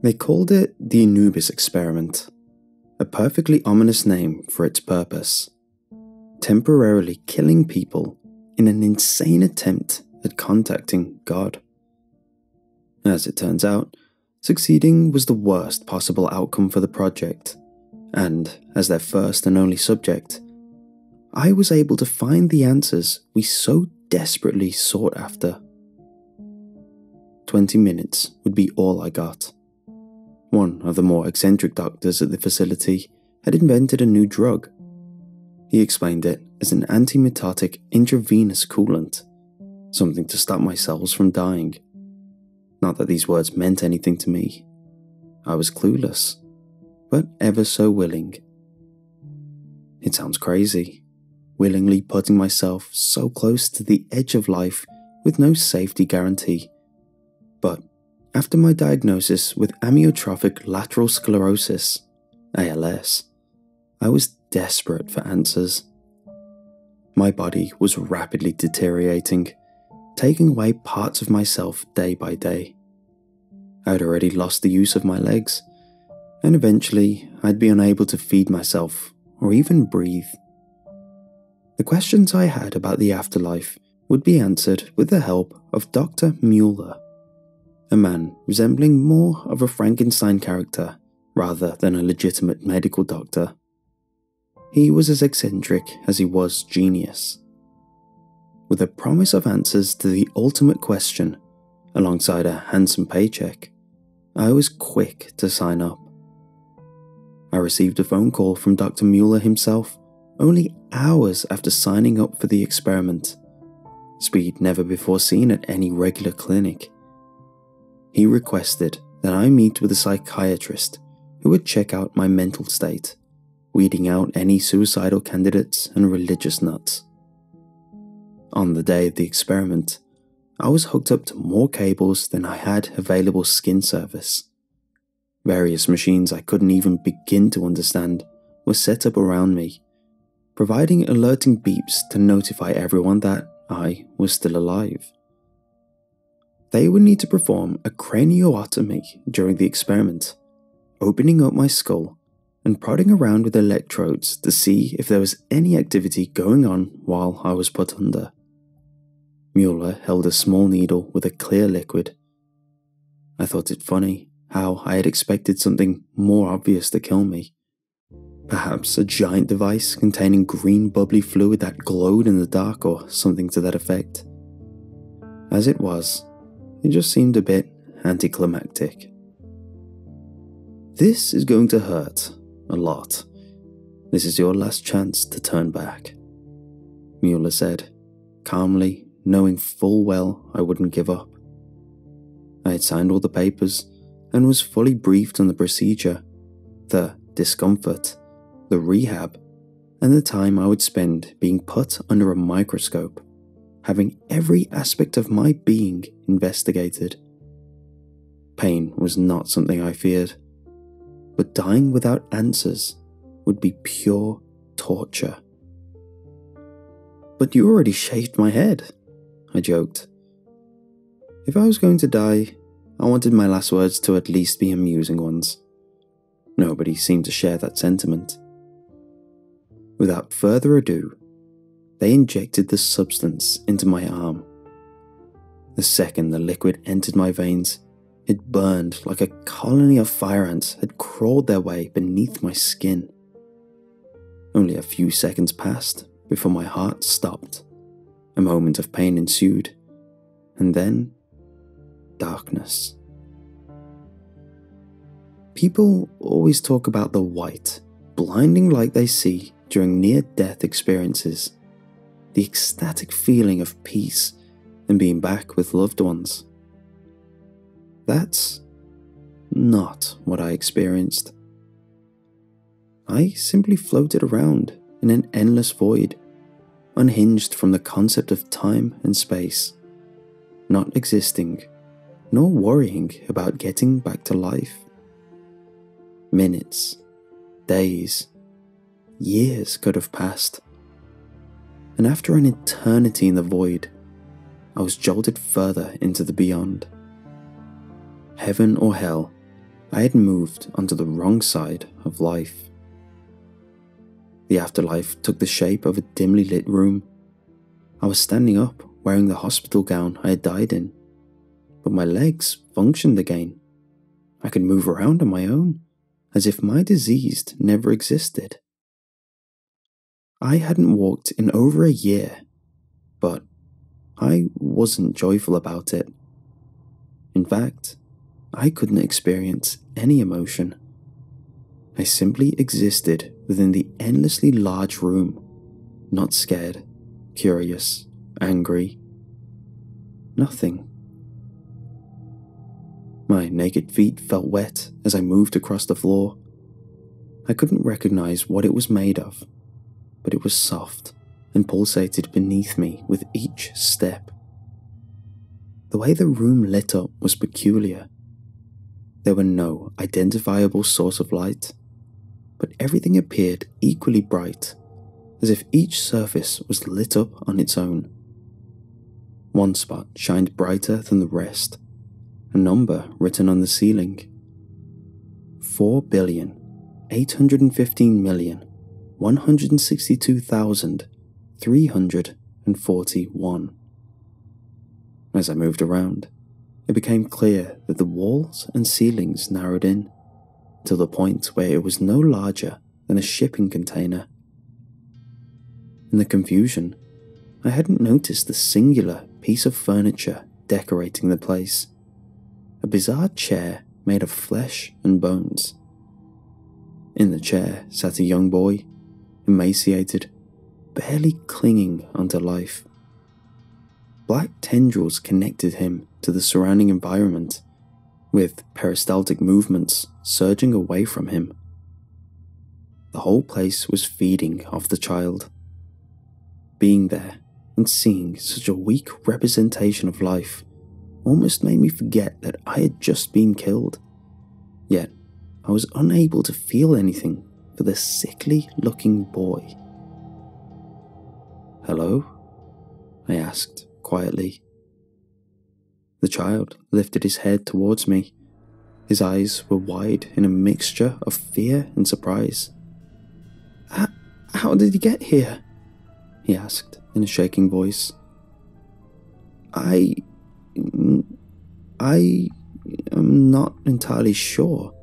They called it the Anubis experiment, a perfectly ominous name for its purpose: temporarily killing people in an insane attempt at contacting God. As it turns out, succeeding was the worst possible outcome for the project, and as their first and only subject, I was able to find the answers we so desperately sought after. 20 minutes would be all I got. One of the more eccentric doctors at the facility had invented a new drug. He explained it as an antimitotic intravenous coolant, something to stop my cells from dying. Not that these words meant anything to me. I was clueless, but ever so willing. It sounds crazy, willingly putting myself so close to the edge of life with no safety guarantee. But after my diagnosis with amyotrophic lateral sclerosis, ALS, I was desperate for answers. My body was rapidly deteriorating, taking away parts of myself day by day. I'd already lost the use of my legs, and eventually I'd be unable to feed myself or even breathe. The questions I had about the afterlife would be answered with the help of Dr. Mueller, a man resembling more of a Frankenstein character rather than a legitimate medical doctor. He was as eccentric as he was genius. With a promise of answers to the ultimate question, alongside a handsome paycheck, I was quick to sign up. I received a phone call from Dr. Mueller himself only hours after signing up for the experiment, speed never before seen at any regular clinic. He requested that I meet with a psychiatrist who would check out my mental state, weeding out any suicidal candidates and religious nuts. On the day of the experiment, I was hooked up to more cables than I had available skin service. Various machines I couldn't even begin to understand were set up around me, providing alerting beeps to notify everyone that I was still alive. They would need to perform a craniotomy during the experiment, opening up my skull and prodding around with electrodes to see if there was any activity going on while I was put under. Mueller held a small needle with a clear liquid. I thought it funny how I had expected something more obvious to kill me. Perhaps a giant device containing green bubbly fluid that glowed in the dark or something to that effect. As it was, it just seemed a bit anticlimactic. This is going to hurt a lot. This is your last chance to turn back, Mueller said, calmly, knowing full well I wouldn't give up. I had signed all the papers and was fully briefed on the procedure, the discomfort, the rehab, and the time I would spend being put under a microscope, having every aspect of my being investigated. Pain was not something I feared, but dying without answers would be pure torture. "But you already shaved my head," I joked. If I was going to die, I wanted my last words to at least be amusing ones. Nobody seemed to share that sentiment. Without further ado, they injected the substance into my arm. The second the liquid entered my veins, it burned like a colony of fire ants had crawled their way beneath my skin. Only a few seconds passed before my heart stopped. A moment of pain ensued, and then darkness. People always talk about the white, blinding light they see during near-death experiences, the ecstatic feeling of peace and being back with loved ones. That's not what I experienced. I simply floated around in an endless void, unhinged from the concept of time and space, not existing, nor worrying about getting back to life. Minutes, days, years could have passed, and after an eternity in the void, I was jolted further into the beyond. Heaven or hell, I had moved onto the wrong side of life. The afterlife took the shape of a dimly lit room. I was standing up, wearing the hospital gown I had died in, but my legs functioned again. I could move around on my own, as if my disease never existed. I hadn't walked in over a year, but I wasn't joyful about it. In fact, I couldn't experience any emotion. I simply existed within the endlessly large room, not scared, curious, angry. Nothing. My naked feet felt wet as I moved across the floor. I couldn't recognize what it was made of, but it was soft and pulsated beneath me with each step. The way the room lit up was peculiar. There were no identifiable source of light, but everything appeared equally bright, as if each surface was lit up on its own. One spot shined brighter than the rest, a number written on the ceiling. 4,815,162,341. As I moved around, it became clear that the walls and ceilings narrowed in, till the point where it was no larger than a shipping container. In the confusion, I hadn't noticed the singular piece of furniture decorating the place, a bizarre chair made of flesh and bones. In the chair sat a young boy, emaciated, barely clinging onto life. Black tendrils connected him to the surrounding environment, with peristaltic movements surging away from him. The whole place was feeding off the child. Being there and seeing such a weak representation of life almost made me forget that I had just been killed. Yet, I was unable to feel anything for the sickly-looking boy. "Hello?" I asked quietly. The child lifted his head towards me. His eyes were wide in a mixture of fear and surprise. How did he get here?" he asked in a shaking voice. I am not entirely sure.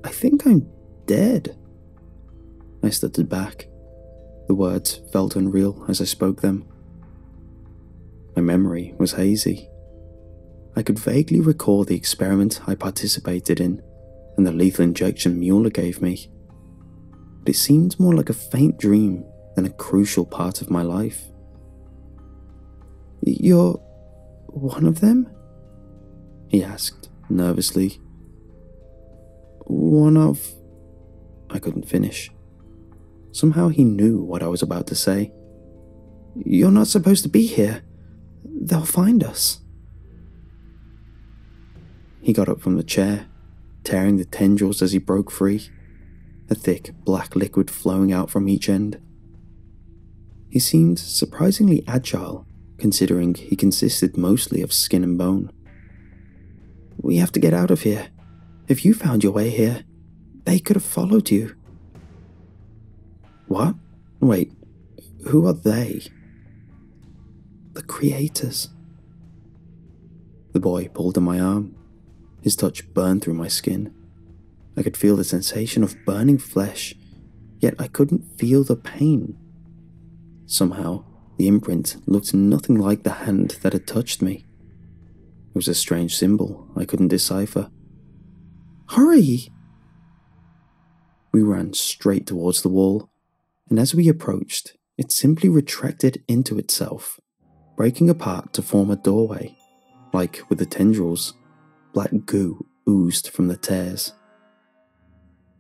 I think I'm dead." I stuttered back. The words felt unreal as I spoke them. My memory was hazy. I could vaguely recall the experiment I participated in and the lethal injection Mueller gave me, but it seemed more like a faint dream than a crucial part of my life. "You're one of them?" he asked nervously. "One of..." I couldn't finish. Somehow he knew what I was about to say. "You're not supposed to be here. They'll find us." He got up from the chair, tearing the tendrils as he broke free, a thick black liquid flowing out from each end. He seemed surprisingly agile, considering he consisted mostly of skin and bone. "We have to get out of here. If you found your way here, they could have followed you." "What? Wait, who are they?" "The creators." The boy pulled on my arm. His touch burned through my skin. I could feel the sensation of burning flesh, yet I couldn't feel the pain. Somehow, the imprint looked nothing like the hand that had touched me. It was a strange symbol I couldn't decipher. "Hurry!" We ran straight towards the wall, and as we approached, it simply retracted into itself, breaking apart to form a doorway. Like with the tendrils, black goo oozed from the tears.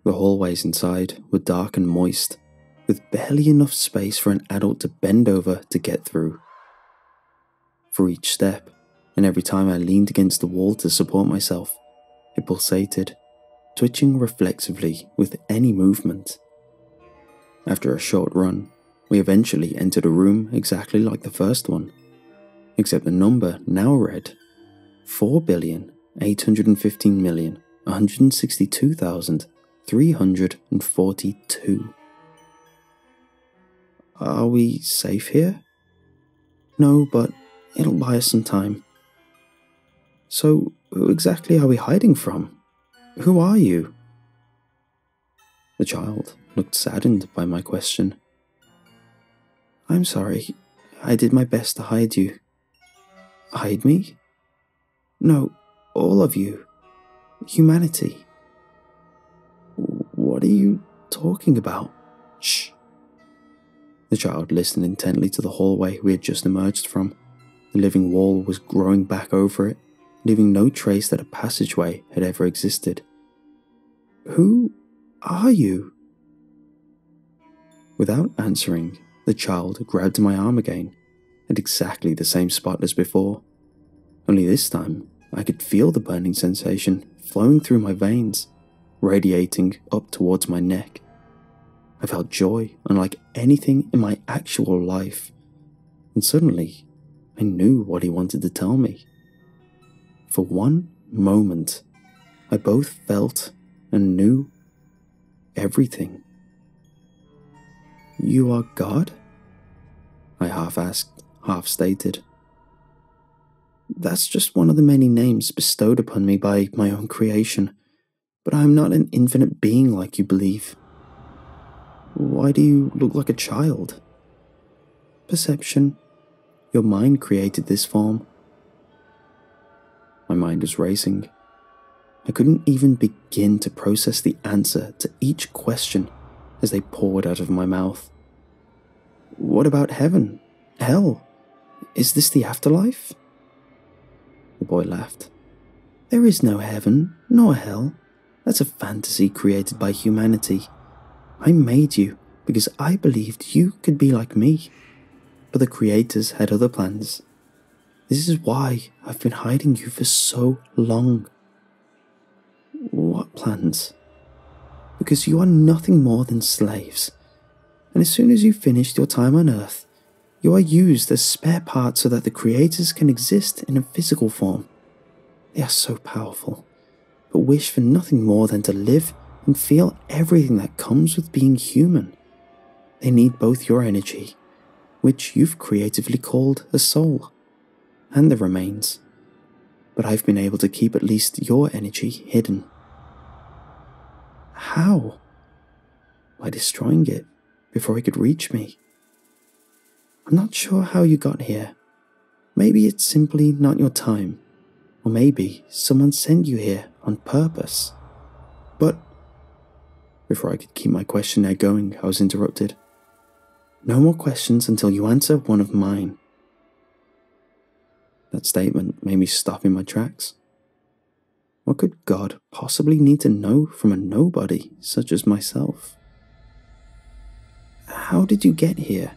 The hallways inside were dark and moist, with barely enough space for an adult to bend over to get through. For each step, and every time I leaned against the wall to support myself, it pulsated, twitching reflexively with any movement. After a short run, we eventually entered a room exactly like the first one, except the number now read 4,815,162,341. 162,342. Are we safe here? No, but it'll buy us some time. So, who exactly are we hiding from? Who are you? The child looked saddened by my question. I'm sorry, I did my best to hide you. Hide me? No, all of you. Humanity. What are you talking about? Shh. The child listened intently to the hallway we had just emerged from. The living wall was growing back over it, leaving no trace that a passageway had ever existed. Who are you? Without answering, the child grabbed my arm again, at exactly the same spot as before. Only this time, I could feel the burning sensation flowing through my veins, radiating up towards my neck. I felt joy unlike anything in my actual life, and suddenly, I knew what he wanted to tell me. For one moment, I both felt and knew everything. You are God? I half asked, half stated. That's just one of the many names bestowed upon me by my own creation, but I am not an infinite being like you believe. Why do you look like a child? Perception. Your mind created this form. My mind was racing. I couldn't even begin to process the answer to each question as they poured out of my mouth. What about heaven? Hell? Is this the afterlife? The boy laughed. There is no heaven, nor hell. That's a fantasy created by humanity. I made you because I believed you could be like me. But the creators had other plans. This is why I've been hiding you for so long. What plans? Because you are nothing more than slaves. And as soon as you've finished your time on Earth, you are used as spare parts so that the creators can exist in a physical form. They are so powerful, but wish for nothing more than to live and feel everything that comes with being human. They need both your energy, which you've creatively called a soul, and the remains. But I've been able to keep at least your energy hidden. How? By destroying it before it could reach me. I'm not sure how you got here. Maybe it's simply not your time, or maybe someone sent you here on purpose. But before I could keep my questionnaire going, I was interrupted. No more questions until you answer one of mine. That statement made me stop in my tracks. What could God possibly need to know from a nobody such as myself? How did you get here?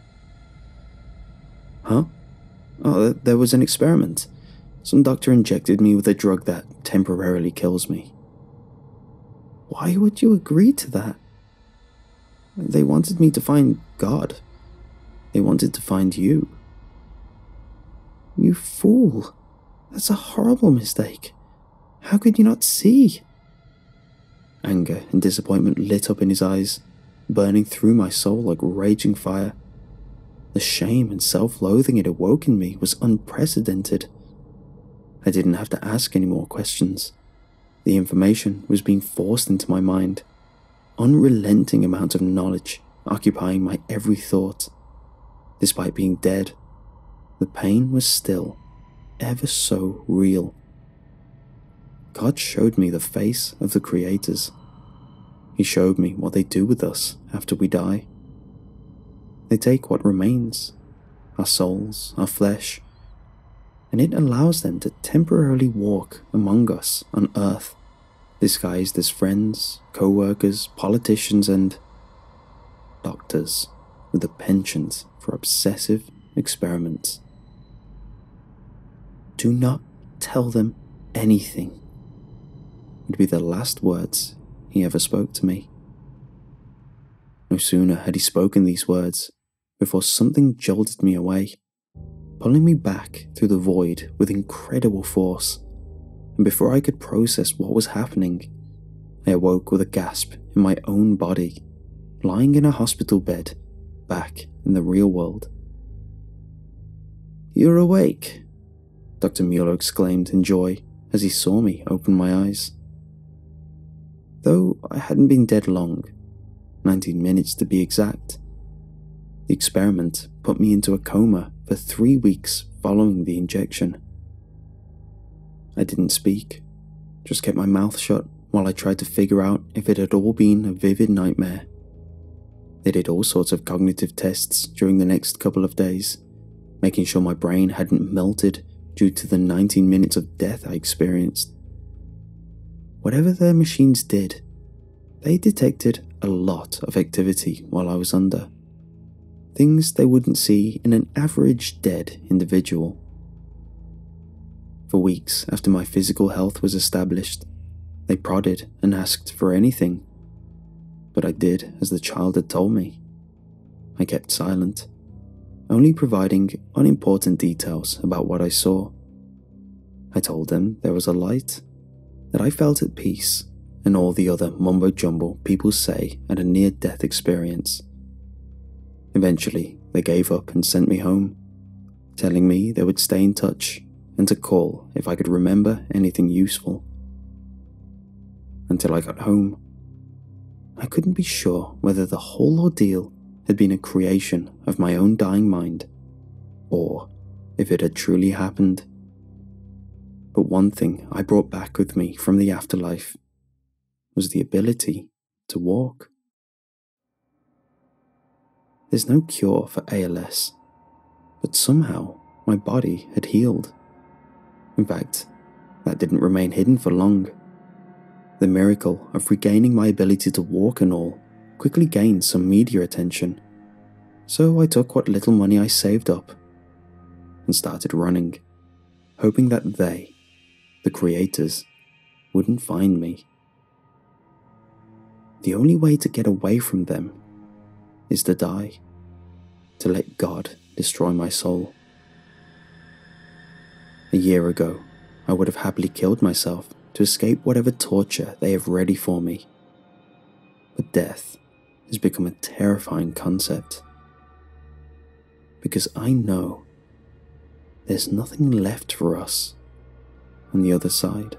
Huh? Oh, there was an experiment. Some doctor injected me with a drug that temporarily kills me. Why would you agree to that? They wanted me to find God. They wanted to find you. You fool. That's a horrible mistake. How could you not see? Anger and disappointment lit up in his eyes, burning through my soul like raging fire. The shame and self-loathing it awoke in me was unprecedented. I didn't have to ask any more questions. The information was being forced into my mind, unrelenting amount of knowledge occupying my every thought. Despite being dead, the pain was still ever so real. God showed me the face of the creators. He showed me what they do with us after we die. They take what remains, our souls, our flesh, and it allows them to temporarily walk among us on Earth, disguised as friends, co-workers, politicians, and doctors with a penchant for obsessive experiments. Do not tell them anything, would be the last words he ever spoke to me. No sooner had he spoken these words before something jolted me away, pulling me back through the void with incredible force, and before I could process what was happening, I awoke with a gasp in my own body, lying in a hospital bed, back in the real world. "You're awake," Dr. Mueller exclaimed in joy as he saw me open my eyes. Though I hadn't been dead long, 19 minutes to be exact, the experiment put me into a coma for 3 weeks following the injection. I didn't speak, just kept my mouth shut while I tried to figure out if it had all been a vivid nightmare. They did all sorts of cognitive tests during the next couple of days, making sure my brain hadn't melted due to the 19 minutes of death I experienced. Whatever their machines did, they detected a lot of activity while I was under. Things they wouldn't see in an average dead individual. For weeks after my physical health was established, they prodded and asked for anything. But I did as the child had told me. I kept silent, only providing unimportant details about what I saw. I told them there was a light, that I felt at peace, and all the other mumbo-jumbo people say at a near-death experience. Eventually, they gave up and sent me home, telling me they would stay in touch and to call if I could remember anything useful. Until I got home, I couldn't be sure whether the whole ordeal had been a creation of my own dying mind, or if it had truly happened. But one thing I brought back with me from the afterlife was the ability to walk. There's no cure for ALS, but somehow my body had healed. In fact, that didn't remain hidden for long. The miracle of regaining my ability to walk and all quickly gained some media attention, so I took what little money I saved up and started running, hoping that they, the creators, wouldn't find me. The only way to get away from them is to die, to let God destroy my soul. A year ago, I would have happily killed myself to escape whatever torture they have ready for me. But death has become a terrifying concept, because I know there's nothing left for us on the other side.